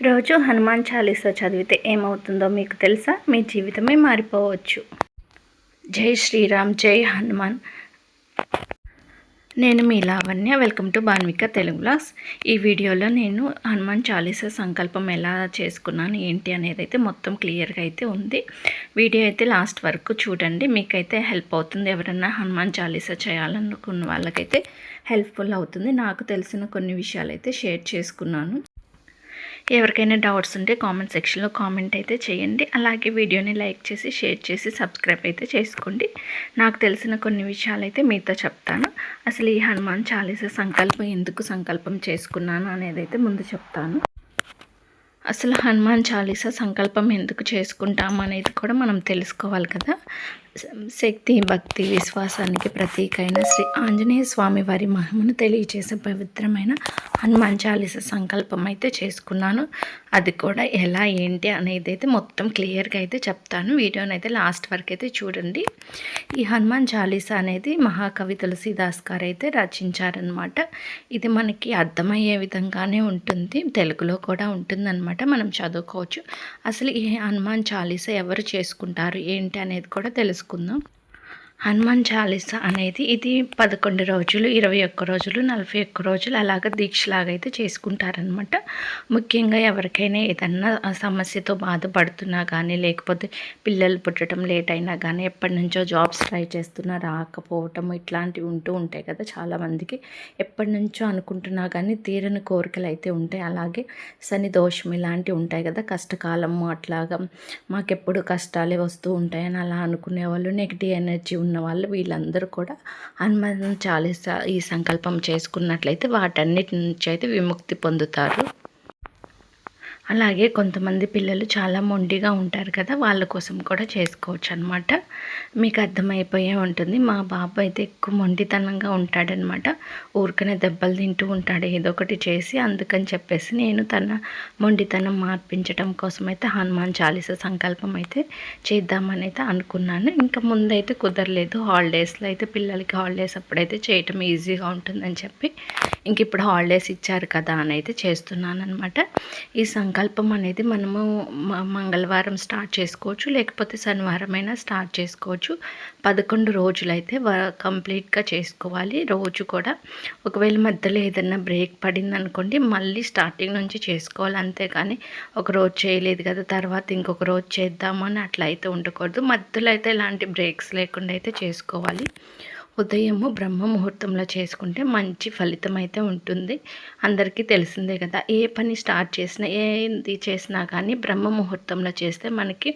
రోజు హనుమాన్ చాలీసా చదివితే ఏమవుతుందో మీకు తెలుసా? మీ జీవితమే మారిపోవచ్చు. జై శ్రీరామ్, జై హనుమాన్. నేను మీ Lavanya. Welcome to Bhanvika Telugu blogs. ఈ వీడియోలో నేను హనుమాన్ చాలీసా సంకల్పం ఎలా చేసుకున్నాను ఏంటి అనేది అయితే మొత్తం క్లియర్గా అయితే ఉంది. వీడియో అయితే లాస్ట్ వరకు చూడండి, మీకైతే హెల్ప్ అవుతుంది. ఎవరన్నా హనుమాన్ చాలీసా చేయాలనుకున్న వాళ్ళకైతే హెల్ప్ఫుల్ అవుతుంది. నాకు తెలిసిన కొన్ని విషయాలు అయితే షేర్ చేసుకున్నాను. ఎవరికైనా డౌట్స్ ఉంటే కామెంట్ సెక్షన్లో కామెంట్ అయితే చేయండి. అలాగే వీడియోని లైక్ చేసి షేర్ చేసి సబ్స్క్రైబ్ అయితే చేసుకోండి. నాకు తెలిసిన కొన్ని విషయాలు అయితే మీతో చెప్తాను. అసలు ఈ హనుమాన్ చాలీసా సంకల్పం ఎందుకు సంకల్పం చేసుకున్నాను అనేది అయితే ముందు చెప్తాను. అసలు హనుమాన్ చాలీసా సంకల్పం ఎందుకు చేసుకుంటాం అనేది కూడా మనం తెలుసుకోవాలి కదా. శక్తి, భక్తి, విశ్వాసానికి ప్రతీకైన శ్రీ ఆంజనేయ స్వామి వారి మహిమను తెలియజేసే పవిత్రమైన హనుమాన్ చాలీసా సంకల్పం అయితే చేసుకున్నాను. అది కూడా ఎలా ఏంటి అనేది అయితే మొత్తం క్లియర్గా అయితే చెప్తాను. వీడియోని అయితే లాస్ట్ వరకు అయితే చూడండి. ఈ హనుమాన్ చాలీసా అనేది మహాకవి తులసీదాస్ గారు అయితే రచించారనమాట. ఇది మనకి అర్థమయ్యే విధంగానే ఉంటుంది, తెలుగులో కూడా ఉంటుందన్నమాట, మనం చదువుకోవచ్చు. అసలు ఈ హనుమాన్ చాలీసా ఎవరు చేసుకుంటారు ఏంటి అనేది కూడా తెలుసుకుందాం. హనుమాన్ చాలీసా అనేది ఇది 11 రోజులు, 21 రోజులు, 41 రోజులు అలాగ దీక్షలాగా అయితే చేసుకుంటారనమాట. ముఖ్యంగా ఎవరికైనా ఏదన్నా సమస్యతో బాధపడుతున్నా కానీ, లేకపోతే పిల్లలు పుట్టడం లేట్ అయినా కానీ, ఎప్పటి నుంచో జాబ్స్ ట్రై చేస్తున్నా రాకపోవటం ఇట్లాంటివి ఉంటూ ఉంటాయి కదా చాలామందికి. ఎప్పటి నుంచో అనుకుంటున్నా కానీ తీరని కోరికలు అయితే ఉంటాయి. అలాగే శని దోషం ఇలాంటివి ఉంటాయి కదా, కష్టకాలము అట్లాగా మాకెప్పుడు కష్టాలే వస్తూ ఉంటాయని అలా అనుకునేవాళ్ళు, నెగిటివ్ ఎనర్జీ ఉన్న వాళ్ళు వీళ్ళందరూ కూడా హనుమాన్ చాలీసా ఈ సంకల్పం చేసుకున్నట్లయితే వాటన్నిటి నుంచి అయితే విముక్తి పొందుతారు. అలాగే కొంతమంది పిల్లలు చాలా మొండిగా ఉంటారు కదా, వాళ్ళ కోసం కూడా చేసుకోవచ్చు అనమాట. మీకు అర్థమైపోయే ఉంటుంది. మా బాబు అయితే ఎక్కువ మొండితనంగా ఉంటాడనమాట. ఊరికనే దెబ్బలు తింటూ ఉంటాడు ఏదో ఒకటి చేసి. అందుకని చెప్పేసి నేను తన మొండితనం మార్పించడం కోసం అయితే హనుమాన్ చాలీసా సంకల్పం అయితే చేద్దామని అయితే అనుకున్నాను. ఇంకా ముందైతే కుదరలేదు. హాలిడేస్లో అయితే పిల్లలకి హాలిడేస్ అప్పుడైతే చేయటం ఈజీగా ఉంటుందని చెప్పి ఇంక ఇప్పుడు హాలిడేస్ ఇచ్చారు కదా అని అయితే చేస్తున్నాను అనమాట. ఈ సంకల్పం అనేది మనము మంగళవారం స్టార్ట్ చేసుకోవచ్చు, లేకపోతే శనివారం అయినా స్టార్ట్ చేసుకోవచ్చు. 11 రోజులైతే కంప్లీట్గా చేసుకోవాలి. రోజు కూడా ఒకవేళ మధ్యలో ఏదైనా బ్రేక్ పడింది అనుకోండి, మళ్ళీ స్టార్టింగ్ నుంచి చేసుకోవాలి. అంతేకాని ఒక రోజు చేయలేదు కదా తర్వాత ఇంకొక రోజు చేద్దామని అట్లా అయితే ఉండకూడదు. మధ్యలో అయితే ఎలాంటి బ్రేక్స్ లేకుండా అయితే చేసుకోవాలి. ఉదయము బ్రహ్మ ముహూర్తంలో చేసుకుంటే మంచి ఫలితం అయితే ఉంటుంది. అందరికీ తెలిసిందే కదా, ఏ పని స్టార్ట్ చేసినా ఏది చేసినా కానీ బ్రహ్మ ముహూర్తంలో చేస్తే మనకి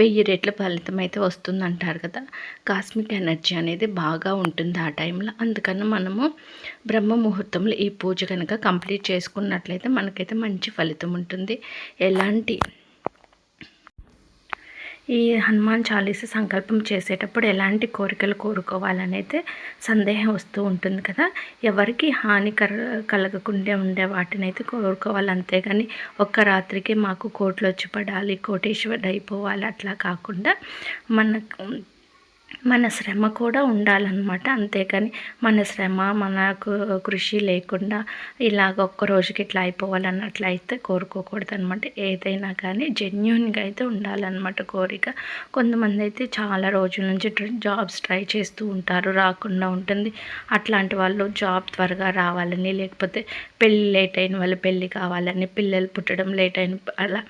1000 రెట్ల ఫలితం అయితే వస్తుంది అంటారు కదా. కాస్మిక్ ఎనర్జీ అనేది బాగా ఉంటుంది ఆ టైంలో. అందుకని మనము బ్రహ్మ ముహూర్తంలో ఈ పూజ కనుక కంప్లీట్ చేసుకున్నట్లయితే మనకైతే మంచి ఫలితం ఉంటుంది. ఎలాంటి ఈ హనుమాన్ చాలీసా సంకల్పం చేసేటప్పుడు ఎలాంటి కోరికలు కోరుకోవాలని అయితే సందేహం వస్తూ ఉంటుంది కదా. ఎవరికి హాని కలగకుండా ఉండే వాటిని అయితే కోరుకోవాలి. అంతేగాని ఒక్క రాత్రికి మాకు కోట్లు వచ్చి పడాలి, కోటేశ్వరుడు అయిపోవాలి అట్లా కాకుండా మన శ్రమ కూడా ఉండాలన్నమాట. అంతేకాని మన శ్రమ మనకు కృషి లేకుండా ఇలాగ ఒక్క రోజుకి ఇట్లా అయిపోవాలన్నట్లయితే కోరుకోకూడదు అనమాట. ఏదైనా కానీ జెన్యూన్గా అయితే ఉండాలన్నమాట కోరిక. కొంతమంది అయితే చాలా రోజుల నుంచి జాబ్స్ ట్రై చేస్తూ ఉంటారు, రాకుండా ఉంటుంది. అట్లాంటి వాళ్ళు జాబ్ త్వరగా రావాలని, లేకపోతే పెళ్ళి లేట్ అయిన వాళ్ళు పెళ్ళి కావాలని, పిల్లలు పుట్టడం లేట్ అయిన అలా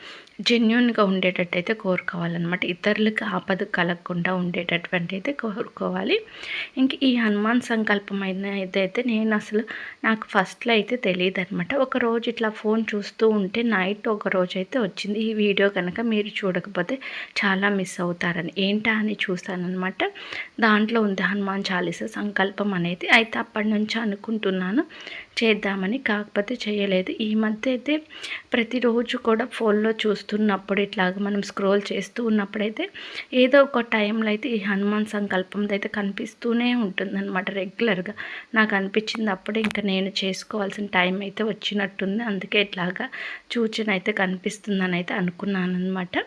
జెన్యూన్గా ఉండేటట్టు అయితే కోరుకోవాలన్నమాట. ఇతరులకు ఆపద కలగకుండా ఉండేటటువంటి అయితే కోరుకోవాలి. ఇంక ఈ హనుమాన్ సంకల్పం అయితే నేను అసలు నాకు ఫస్ట్లో అయితే తెలియదు అనమాట. ఒకరోజు ఇట్లా ఫోన్ చూస్తూ ఉంటే నైట్ ఒక రోజు అయితే వచ్చింది. ఈ వీడియో కనుక మీరు చూడకపోతే చాలా మిస్ అవుతారని ఏంటా అని చూసానమాట. దాంట్లో ఉంది హనుమాన్ చాలీసా సంకల్పం అనేది. అయితే అప్పటి నుంచి అనుకుంటున్నాను చేద్దామని, కాకపోతే చేయలేదు. ఈ మధ్య అయితే ప్రతిరోజు కూడా ఫోన్లో చూస్తున్నప్పుడు ఇట్లాగ మనం స్క్రోల్ చేస్తూ ఉన్నప్పుడైతే ఏదో ఒక టైంలో అయితే ఈ హనుమాన్ సంకల్పంతో అయితే కనిపిస్తూనే ఉంటుందన్నమాట రెగ్యులర్గా. నాకు అనిపించింది అప్పుడే ఇంకా నేను చేసుకోవాల్సిన టైం అయితే వచ్చినట్టుంది, అందుకే ఇట్లాగా సూచన అయితే కనిపిస్తుందని అయితే అనుకున్నాను అనమాట.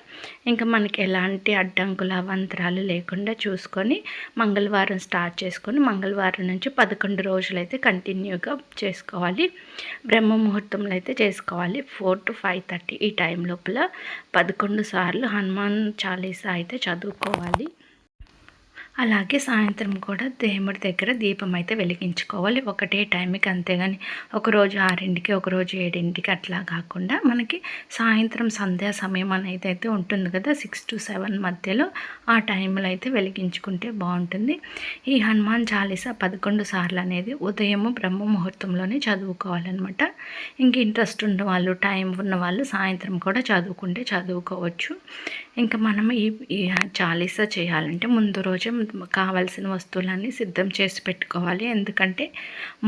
ఇంకా మనకి ఎలాంటి అడ్డంకులు అవాంతరాలు లేకుండా చూసుకొని మంగళవారం స్టార్ట్ చేసుకొని మంగళవారం నుంచి 11 రోజులైతే కంటిన్యూగా చేసుకుంటాం. చేసుకోవాలి. బ్రహ్మ ముహూర్తంలో అయితే చేసుకోవాలి. 4 to 5:30 ఈ టైం లోపల 11 సార్లు హనుమాన్ చాలీసా అయితే చదువుకోవాలి. అలాగే సాయంత్రం కూడా దేవుడి దగ్గర దీపం అయితే వెలిగించుకోవాలి ఒకటే టైంకి. అంతేగాని ఒకరోజు 6కి ఒకరోజు 7కి అట్లా కాకుండా మనకి సాయంత్రం సంధ్యా సమయం అనేది అయితే ఉంటుంది కదా, 6 to 7 మధ్యలో ఆ టైంలో అయితే వెలిగించుకుంటే బాగుంటుంది. ఈ హనుమాన్ చాలీసా 11 సార్లు అనేది ఉదయము బ్రహ్మ ముహూర్తంలోనే చదువుకోవాలన్నమాట. ఇంక ఇంట్రెస్ట్ ఉన్న వాళ్ళు, టైం ఉన్న వాళ్ళు సాయంత్రం కూడా చదువుకోవచ్చు. ఇంకా మనం ఈ చాలీసా చేయాలంటే ముందు రోజే కావాల్సిన వస్తువులన్నీ సిద్ధం చేసి పెట్టుకోవాలి. ఎందుకంటే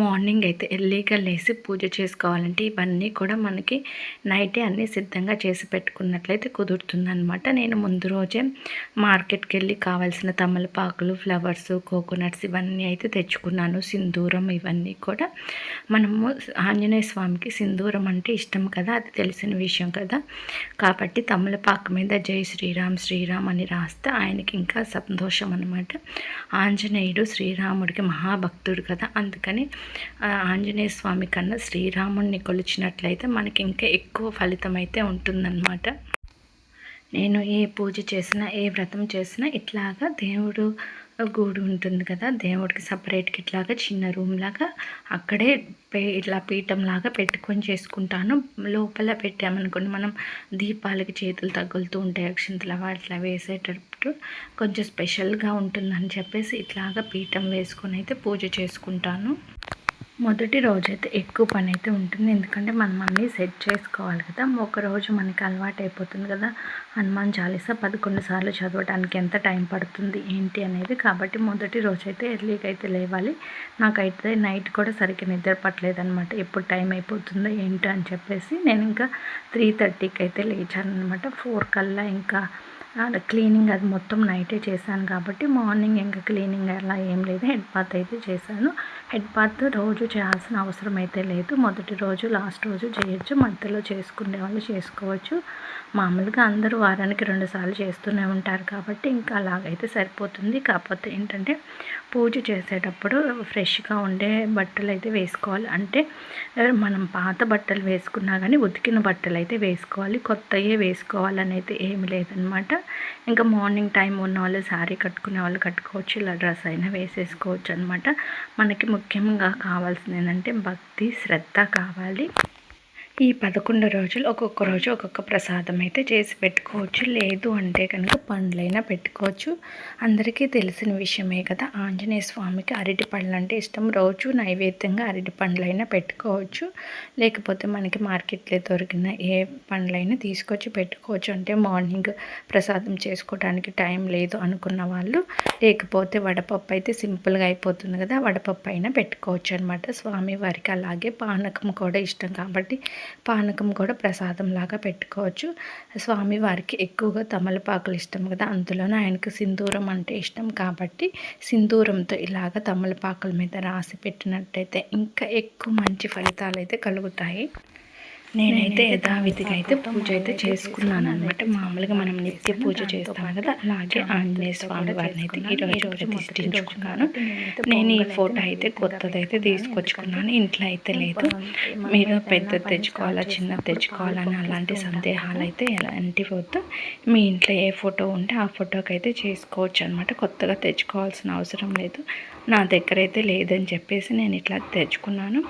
మార్నింగ్ అయితే ఎర్లీగా లేసి పూజ చేసుకోవాలంటే ఇవన్నీ కూడా మనకి నైటే అన్నీ సిద్ధంగా చేసి పెట్టుకున్నట్లయితే కుదురుతుందనమాట. నేను ముందు రోజే మార్కెట్కి వెళ్ళి కావాల్సిన తమలపాకులు, ఫ్లవర్స్, కోకోనట్స్ ఇవన్నీ అయితే తెచ్చుకున్నాను. సింధూరం ఇవన్నీ కూడా మనము ఆంజనేయ స్వామికి సింధూరం అంటే ఇష్టం కదా, అది తెలిసిన విషయం కదా. కాబట్టి తమలపాకు మీద జై శ్రీరామ్ శ్రీరామ్ అని రాస్తే ఆయనకి ఇంకా సంతోషం అనమాట. ఆంజనేయుడు శ్రీరాముడికి మహాభక్తుడు కదా, అందుకని ఆంజనేయ స్వామి కన్నా శ్రీరాముడిని కొలిచినట్లయితే మనకి ఇంకా ఎక్కువ ఫలితం అయితే ఉంటుందన్నమాట. నేను ఏ పూజ చేసినా, ఏ వ్రతం చేసినా ఇట్లాగా దేవుడు గూడు ఉంటుంది కదా, దేవుడికి సపరేట్గా ఇట్లాగా చిన్న రూమ్ లాగా అక్కడే ఇట్లా పీఠంలాగా పెట్టుకొని చేసుకుంటాను. లోపల పెట్టామనుకోండి, మనం దీపాలకి చేతులు తగులుతూ ఉంటాయి, అక్షింతలు అట్లా వేసేటప్పుడు కొంచెం స్పెషల్గా ఉంటుందని చెప్పేసి ఇట్లాగా పీఠం వేసుకొని అయితే పూజ చేసుకుంటాను. మొదటి రోజైతే ఎక్కువ పని అయితే ఉంటుంది, ఎందుకంటే మనం అన్నీ సెట్ చేసుకోవాలి కదా. ఒకరోజు మనకి అలవాటు అయిపోతుంది కదా హనుమాన్ చాలీసా 11 సార్లు చదవడానికి ఎంత టైం పడుతుంది ఏంటి అనేది. కాబట్టి మొదటి రోజు అయితే ఎర్లీగా అయితే లేవాలి. నాకైతే నైట్ కూడా సరిగ్గా నిద్ర పట్టలేదనమాట, ఎప్పుడు టైం అయిపోతుందో ఏంటో అని చెప్పేసి నేను ఇంకా 3:30కి అయితే లేచాను అనమాట. 4 కల్లా ఇంకా క్లీనింగ్ అది మొత్తం నైటే చేశాను కాబట్టి మార్నింగ్ ఇంకా క్లీనింగ్ అలా ఏం లేదు. హెడ్ బాత్ అయితే చేశాను. హెడ్ బాత్ రోజు చేయాల్సిన అవసరం అయితే లేదు. మొదటి రోజు లాస్ట్ రోజు చేయొచ్చు, మధ్యలో చేసుకునే వాళ్ళు చేసుకోవచ్చు. మామూలుగా అందరూ వారానికి 2 సార్లు చేస్తూనే ఉంటారు కాబట్టి ఇంకా అలాగైతే సరిపోతుంది. కాకపోతే ఏంటంటే పూజ చేసేటప్పుడు ఫ్రెష్గా ఉండే బట్టలు అయితే వేసుకోవాలి. అంటే మనం పాత బట్టలు వేసుకున్నా కానీ ఉతికిన బట్టలు అయితే వేసుకోవాలి, కొత్తయే వేసుకోవాలని అయితే ఏమి లేదనమాట. ఇంకా మార్నింగ్ టైం ఉన్న వాళ్ళు శారీ కట్టుకునే వాళ్ళు కట్టుకోవచ్చు, ఇలా డ్రెస్ అయినా వేసేసుకోవచ్చు అనమాట. మనకి ముఖ్యంగా కావాల్సింది ఏంటంటే భక్తి, శ్రద్ధ కావాలి. ఈ 11 రోజులు ఒక్కొక్క రోజు ఒక్కొక్క ప్రసాదం అయితే చేసి పెట్టుకోవచ్చు. లేదు అంటే కనుక పండ్లైనా పెట్టుకోవచ్చు. అందరికీ తెలిసిన విషయమే కదా, ఆంజనేయ స్వామికి అరటి పండ్లు అంటే ఇష్టం. రోజు నైవేద్యంగా అరటి పండ్లైనా పెట్టుకోవచ్చు. లేకపోతే మనకి మార్కెట్లో దొరికిన ఏ పండ్లైనా తీసుకొచ్చి పెట్టుకోవచ్చు. అంటే మార్నింగ్ ప్రసాదం చేసుకోవడానికి టైం లేదు అనుకున్న వాళ్ళు, లేకపోతే వడపప్పు అయితే సింపుల్గా అయిపోతుంది కదా, వడపప్పు అయినా పెట్టుకోవచ్చు అనమాట. స్వామివారికి అలాగే పానకం కూడా ఇష్టం కాబట్టి పానకం కూడా ప్రసాదం లాగా పెట్టుకోవచ్చు. స్వామివారికి ఎక్కువగా తమలపాకులు ఇష్టం కదా, అందులోనే ఆయనకు సింధూరం అంటే ఇష్టం కాబట్టి సింధూరంతో ఇలాగ తమలపాకుల మీద రాసి పెట్టినట్టయితే ఇంకా ఎక్కువ మంచి ఫలితాలు అయితే కలుగుతాయి. నేనైతే యథావిధిగా అయితే పూజ అయితే చేసుకున్నాను అనమాట. మామూలుగా మనం నిత్య పూజ చేస్తాం కదా, అలాగే ఆంజనేయ స్వామి వారిని అయితే ఈరోజు ప్రతిష్ఠించుకున్నాను. నేను ఈ ఫోటో అయితే కొత్తదైతే తీసుకొచ్చుకున్నాను, ఇంట్లో అయితే లేదు. మీరు పెద్దది తెచ్చుకోవాలా చిన్నది తెచ్చుకోవాలని అలాంటి సందేహాలు అయితే ఎలాంటి వద్దు. మీ ఇంట్లో ఏ ఫోటో ఉంటే ఆ ఫోటోకి అయితే చేసుకోవచ్చు అనమాట. కొత్తగా తెచ్చుకోవాల్సిన అవసరం లేదు. నా దగ్గర అయితే లేదని చెప్పేసి నేను ఇట్లా తెచ్చుకున్నాను.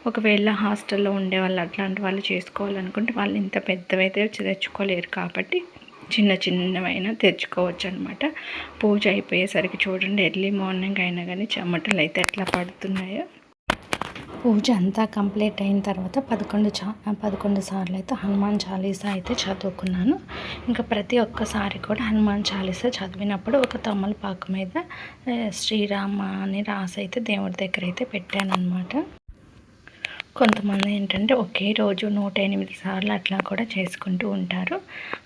ఒకవేళ హాస్టల్లో ఉండే వాళ్ళు అట్లాంటి వాళ్ళు చేసుకోవాలనుకుంటే వాళ్ళు ఇంత పెద్దవైతే తెచ్చుకోలేరు కాబట్టి చిన్నవైనా తెచ్చుకోవచ్చు అనమాట. పూజ అయిపోయేసరికి చూడండి, ఎర్లీ మార్నింగ్ అయినా కానీ చెమటలు అయితే ఎట్లా పడుతున్నాయో. పూజ అంతా కంప్లీట్ అయిన తర్వాత 11 సార్లు అయితే హనుమాన్ చాలీసా అయితే చదువుకున్నాను. ఇంకా ప్రతి ఒక్కసారి కూడా హనుమాన్ చాలీసా చదివినప్పుడు ఒక తమలపాకు మీద శ్రీరామ అని రాసి అయితే దేవుడి దగ్గర అయితే పెట్టాను అనమాట. కొంతమంది ఏంటంటే ఒకే రోజు 108 సార్లు అట్లా కూడా చేసుకుంటూ ఉంటారు.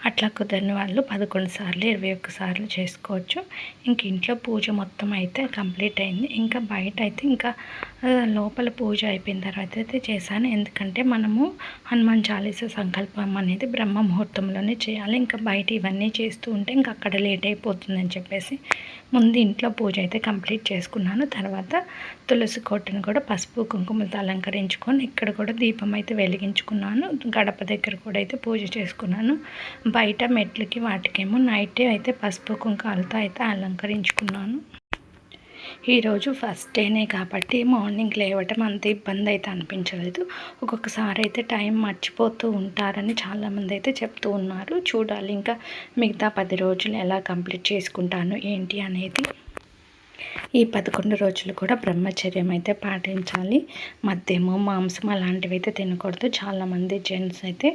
అట్లా కుదరని వాళ్ళు 11 సార్లు 21 సార్లు చేసుకోవచ్చు. ఇంక ఇంట్లో పూజ మొత్తం అయితే కంప్లీట్ అయింది. ఇంకా బయట అయితే ఇంకా లోపల పూజ అయిపోయిన తర్వాత అయితే చేశాను. ఎందుకంటే మనము హనుమాన్ చాలీసా సంకల్పం అనేది బ్రహ్మ ముహూర్తంలోనే చేయాలి. ఇంకా బయట ఇవన్నీ చేస్తూ ఉంటే ఇంకా అక్కడ లేట్ అయిపోతుందని చెప్పేసి ముందు ఇంట్లో పూజ అయితే కంప్లీట్ చేసుకున్నాను. తర్వాత తులసి కోటను కూడా పసుపు కుంకుమలతో అలంకరించుకొని ఇక్కడ కూడా దీపం అయితే వెలిగించుకున్నాను. గడప దగ్గర కూడా అయితే పూజ చేసుకున్నాను. బయట మెట్లకి వాటికేమో నైటే అయితే పసుపు కుంకాలతో అయితే అలంకరించుకున్నాను. ఈరోజు ఫస్ట్ డేనే కాబట్టి మార్నింగ్ లేవటం అంత ఇబ్బంది అయితే అనిపించలేదు. ఒక్కొక్కసారి అయితే టైం మర్చిపోతూ ఉంటారని చాలామంది అయితే చెప్తూ ఉన్నారు. చూడాలి ఇంకా మిగతా 10 రోజులు ఎలా కంప్లీట్ చేసుకుంటాను ఏంటి అనేది. ఈ 11 రోజులు కూడా బ్రహ్మచర్యం అయితే పాటించాలి. మద్యము మాంసం అలాంటివి అయితే తినకూడదు. చాలామంది జెంట్స్ అయితే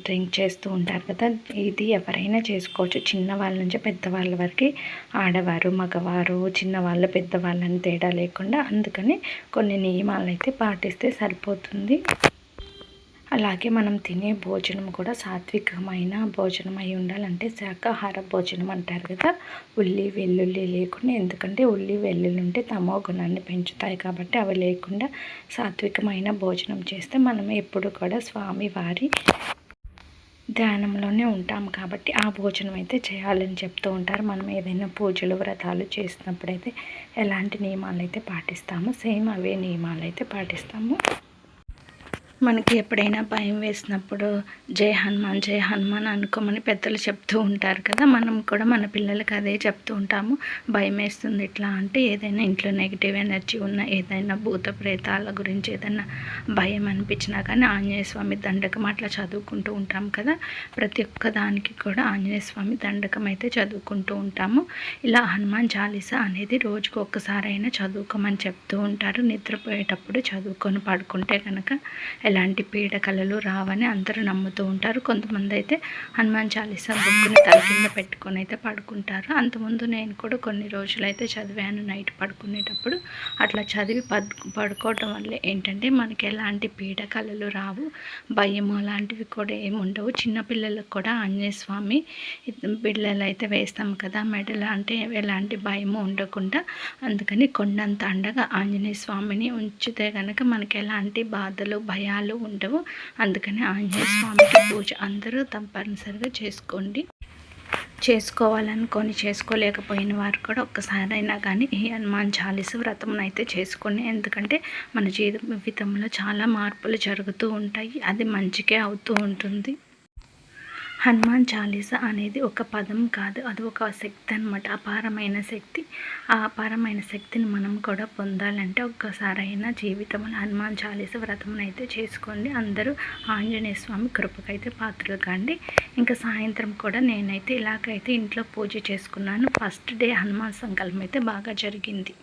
డ్రింక్ చేస్తూ ఉంటారు కదా. ఇది ఎవరైనా చేసుకోవచ్చు, చిన్నవాళ్ళ నుంచి పెద్దవాళ్ళ వరకు, ఆడవారు మగవారు చిన్నవాళ్ళు పెద్దవాళ్ళని తేడా లేకుండా. అందుకని కొన్ని నియమాలు అయితే పాటిస్తే సరిపోతుంది. అలాగే మనం తినే భోజనం కూడా సాత్వికమైన భోజనం అయి ఉండాలంటే శాకాహార భోజనం అంటారు కదా. ఉల్లి వెల్లుల్లి లేకుండా, ఎందుకంటే ఉల్లి వెల్లుల్లి ఉంటే తమో గుణాన్ని పెంచుతాయి కాబట్టి అవి లేకుండా సాత్వికమైన భోజనం చేస్తే మనం ఎప్పుడు కూడా స్వామివారి ధ్యానంలోనే ఉంటాం కాబట్టి ఆ భోజనం అయితే చేయాలని చెప్తూ ఉంటారు. మనం ఏదైనా పూజలు వ్రతాలు చేసినప్పుడైతే ఎలాంటి నియమాలు అయితే పాటిస్తామో సేమ్ అవే నియమాలు అయితే పాటిస్తాము. మనకి ఎప్పుడైనా భయం వేసినప్పుడు జై హనుమాన్ అనుకోమని పెద్దలు చెప్తూ ఉంటారు కదా. మనం కూడా మన పిల్లలకి అదే చెప్తూ ఉంటాము. భయం వేస్తుంది ఇట్లా అంటే ఏదైనా ఇంట్లో నెగిటివ్ ఎనర్జీ ఉన్న, ఏదైనా భూత ప్రేతాల గురించి ఏదైనా భయం అనిపించినా కానీ ఆంజనేయ స్వామి దండకం అట్లా చదువుకుంటూ ఉంటాం కదా. ప్రతి ఒక్క దానికి కూడా ఆంజనేయ స్వామి దండకం అయితే చదువుకుంటూ ఉంటాము. ఇలా హనుమాన్ చాలీసా అనేది రోజుకు ఒక్కసారైనా చదువుకోమని చెప్తూ ఉంటారు. నిద్రపోయేటప్పుడు చదువుకొని పడుకుంటే కనుక ఎలాంటి పీడకలలు రావని అందరూ నమ్ముతూ ఉంటారు. కొంతమంది అయితే హనుమాన్ చాలీసా బుక్కుని తల కింద పెట్టుకొని అయితే పడుకుంటారు. అంతకుముందు నేను కూడా కొన్ని రోజులైతే చదివాను నైట్ పడుకునేటప్పుడు. అట్లా చదివి పడుకోవటం వల్ల ఏంటంటే మనకి ఎలాంటి పీడకలలు రావు, భయము అలాంటివి కూడా ఏమి ఉండవు. చిన్నపిల్లలకు కూడా ఆంజనేయ స్వామి బిళ్ళలు అయితే వేస్తాం కదా మెడలు, అంటే ఎలాంటి భయము ఉండకుండా. అందుకని కొండంత అండగా ఆంజనేయ స్వామిని ఉంచితే కనుక మనకి ఎలాంటి బాధలు భయాలు ఉండవు. అందుకని ఆంజనేయ స్వామికి పూజ అందరూ తప్పనిసరిగా చేసుకోవాలనుకొని చేసుకోలేకపోయిన వారు కూడా ఒక్కసారైనా కానీ ఈ హనుమాన్ చాలీసా వ్రతం అయితే చేసుకొని, ఎందుకంటే మన జీవితంలో చాలా మార్పులు జరుగుతూ ఉంటాయి. అది మంచికే అవుతూ ఉంటుంది. హనుమాన్ చాలీసా అనేది ఒక పదం కాదు, అది ఒక శక్తి అనమాట, అపారమైన శక్తి. ఆ అపారమైన శక్తిని మనం కూడా పొందాలంటే ఒక్కసారైనా జీవితంలో హనుమాన్ చాలీసా వ్రతం అయితే చేసుకోండి. అందరూ ఆంజనేయ స్వామి కృపకైతే పాత్రలు కాండి. ఇంకా సాయంత్రం కూడా నేనైతే ఇలాగైతే ఇంట్లో పూజ చేసుకున్నాను. ఫస్ట్ డే హనుమాన్ సంకల్పం అయితే బాగా జరిగింది.